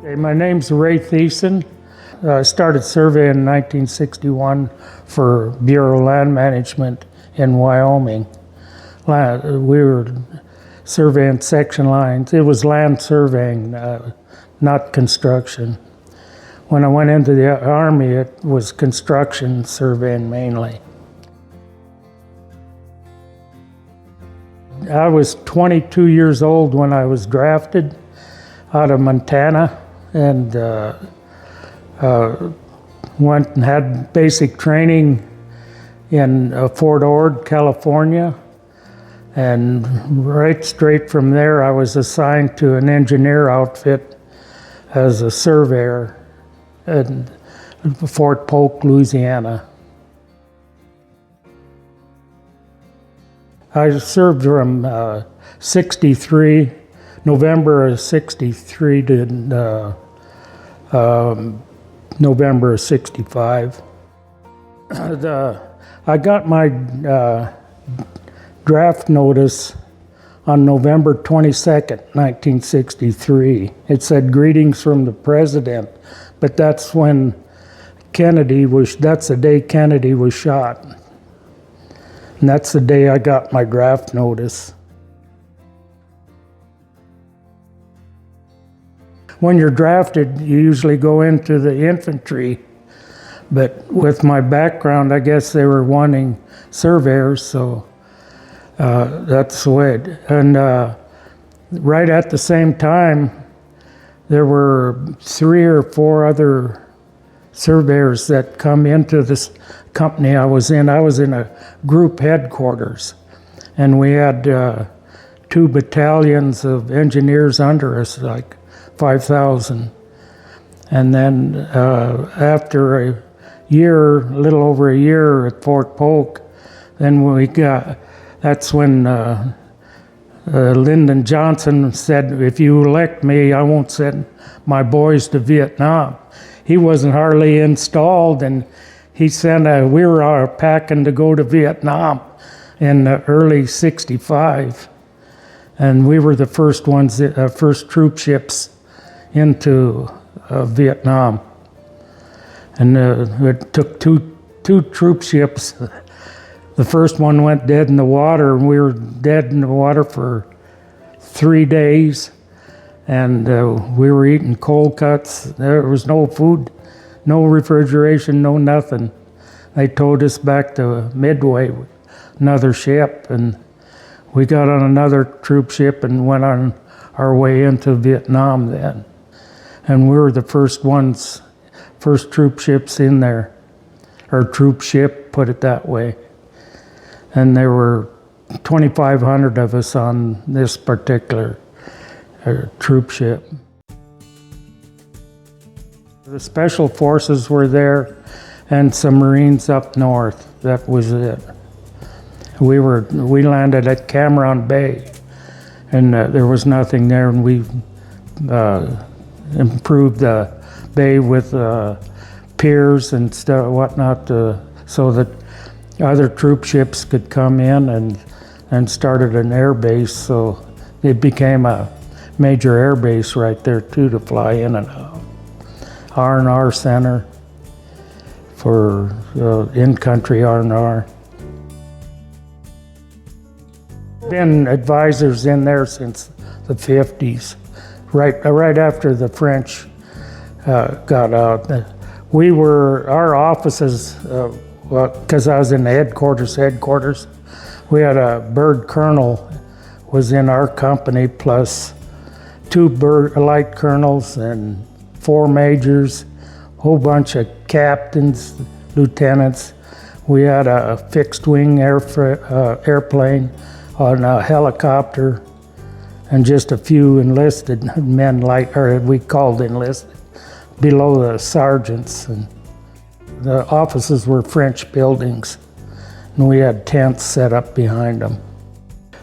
Hey, my name's Ray Thiessen. I started surveying in 1961 for Bureau of Land Management in Wyoming. We were surveying section lines. It was land surveying, not construction. When I went into the Army, it was construction surveying mainly. I was 22 years old when I was drafted out of Montana, and went and had basic training in Fort Ord, California. And right straight from there, I was assigned to an engineer outfit as a surveyor in Fort Polk, Louisiana. I served from November of 63 to November of 65. I got my draft notice on November 22nd, 1963. It said, "Greetings from the President," but that's when that's the day Kennedy was shot. And that's the day I got my draft notice. When you're drafted, you usually go into the infantry, but with my background, I guess they were wanting surveyors, so that's the way and right at the same time, there were 3 or 4 other surveyors that come into this company I was in. I was in a group headquarters, and we had 2 battalions of engineers under us, like 5,000. And then after a little over a year at Fort Polk, then that's when Lyndon Johnson said, "If you elect me, I won't send my boys to Vietnam." He wasn't hardly installed, and he sent we were packing to go to Vietnam in early '65. And we were the first ones, first troop ships into Vietnam. And it took two troop ships. The first one went dead in the water, and we were dead in the water for 3 days. And we were eating cold cuts. There was no food, no refrigeration, no nothing. They towed us back to Midway, another ship, and we got on another troop ship and went on our way into Vietnam then. And we were the first troop ships in there, or troop ship, put it that way. And there were 2,500 of us on this particular troop ship. The special forces were there, and some Marines up north. That was it. We landed at Cameron Bay, and there was nothing there, and we improved the bay with piers and stuff, whatnot, so that other troop ships could come in and started an air base. So it became a major air base right there too, to fly in and out. R&R center for in-country R&R. Been advisors in there since the 50s, right after the French got out. Our offices, because I was in the headquarters, we had a bird colonel was in our company, plus 2 light colonels and 4 majors, a whole bunch of captains, lieutenants. We had a fixed wing airplane, on a helicopter, and just a few enlisted men, we called enlisted, below the sergeants. And the offices were French buildings, and we had tents set up behind them.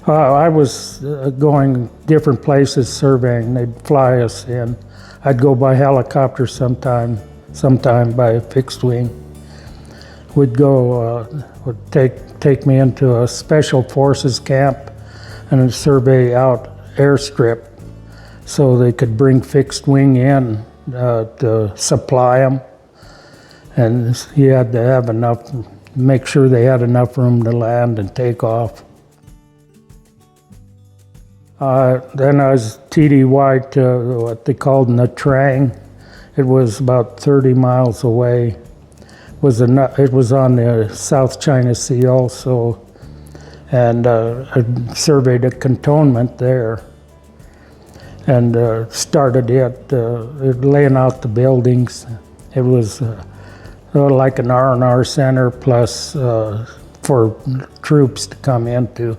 I was going different places surveying. They'd fly us in. I'd go by helicopter sometime by fixed wing. Would take me into a special forces camp and survey out airstrip so they could bring fixed wing in to supply them. And you had to have enough, make sure they had enough room to land and take off. Then I was TDY to what they called Nha Trang. It was about 30 miles away. It was on the South China Sea also, and I surveyed a cantonment there, and started laying out the buildings. It was like an R&R center plus for troops to come into.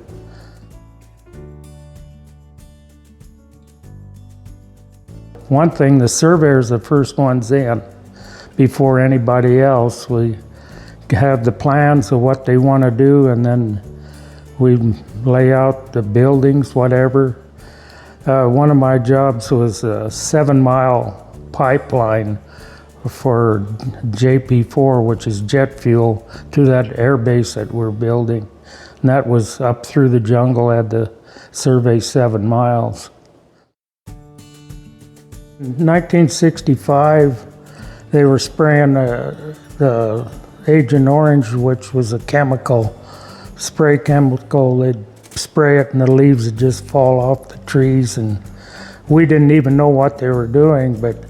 One thing, the surveyors are the first ones in before anybody else. We have the plans of what they want to do, and then we lay out the buildings, whatever. One of my jobs was a 7-mile pipeline for JP4, which is jet fuel, to that air base that we're building. And that was up through the jungle, had to survey 7 miles. In 1965, they were spraying the Agent Orange, which was a spray chemical. They'd spray it and the leaves would just fall off the trees, and we didn't even know what they were doing. But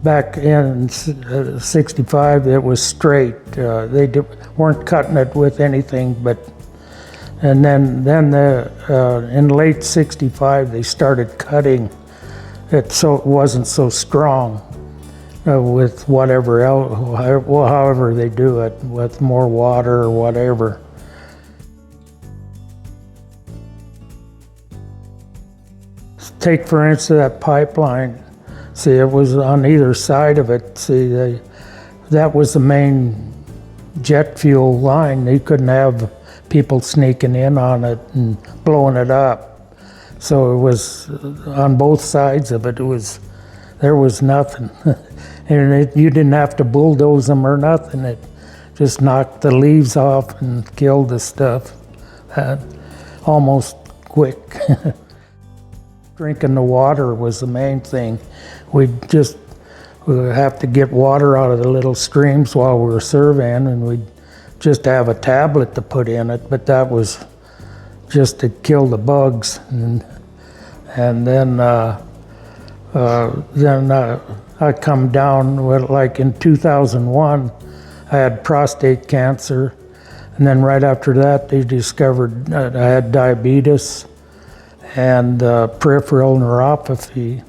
back in 65, it was straight. They weren't cutting it with anything, and then in late 65, they started cutting it so it wasn't so strong with whatever else, however they do it, with more water or whatever. Take, for instance, that pipeline. See, it was on either side of it. See, that was the main jet fuel line. They couldn't have people sneaking in on it and blowing it up. So it was on both sides of it. There was nothing, and you didn't have to bulldoze them or nothing. It just knocked the leaves off and killed the stuff almost quick. Drinking the water was the main thing. We would have to get water out of the little streams while we were surveying, and we'd just have a tablet to put in it, but that was just to kill the bugs. And then I come down with, like in 2001, I had prostate cancer, and then right after that they discovered that I had diabetes and peripheral neuropathy,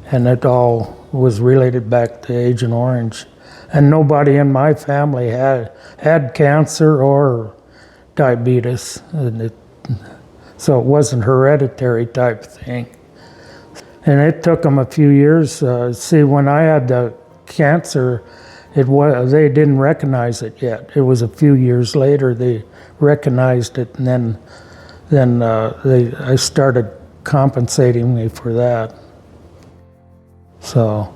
and it all was related back to Agent Orange. And nobody in my family had cancer or diabetes, so it wasn't hereditary type thing. And it took them a few years. See, when I had the cancer, they didn't recognize it yet. It was a few years later they recognized it, and then I started compensating me for that. So,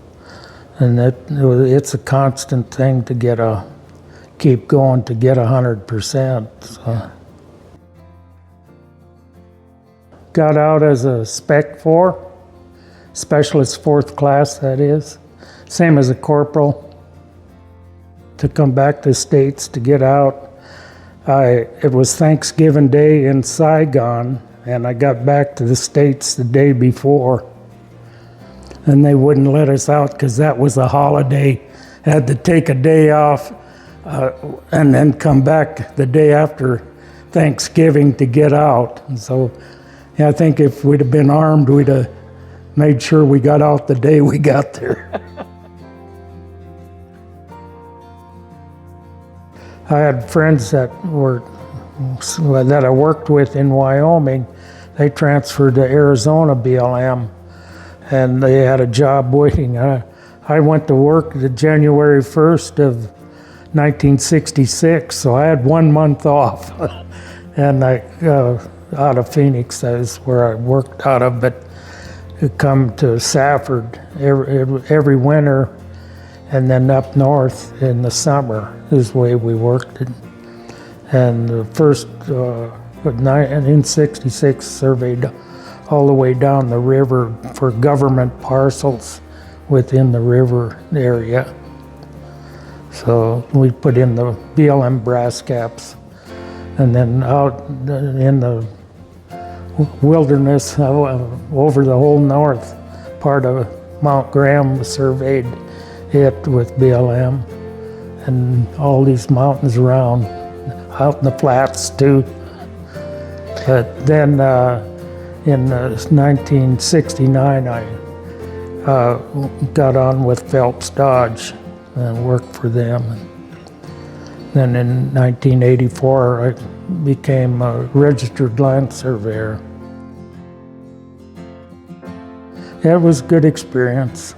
and it's a constant thing to keep going to get 100%. So. Got out as a Spec 4, Specialist 4th class, that is. Same as a corporal. To come back to the States to get out, it was Thanksgiving Day in Saigon, and I got back to the States the day before. And they wouldn't let us out because that was a holiday. Had to take a day off and then come back the day after Thanksgiving to get out. And so yeah, I think if we'd have been armed, we'd have made sure we got out the day we got there. I had friends that I worked with in Wyoming. They transferred to Arizona BLM, and they had a job waiting. I went to work the January 1st of 1966, so I had 1 month off. And out of Phoenix, that is where I worked out of, but I come to Safford every winter, and then up north in the summer is the way we worked it. And the first, in 66, surveyed all the way down the river for government parcels within the river area. So we put in the BLM brass caps, and then out in the wilderness over the whole north part of Mount Graham, surveyed it with BLM, and all these mountains around, out in the flats too. But then in 1969, I got on with Phelps Dodge and worked for them. Then in 1984, I became a registered land surveyor. It was a good experience.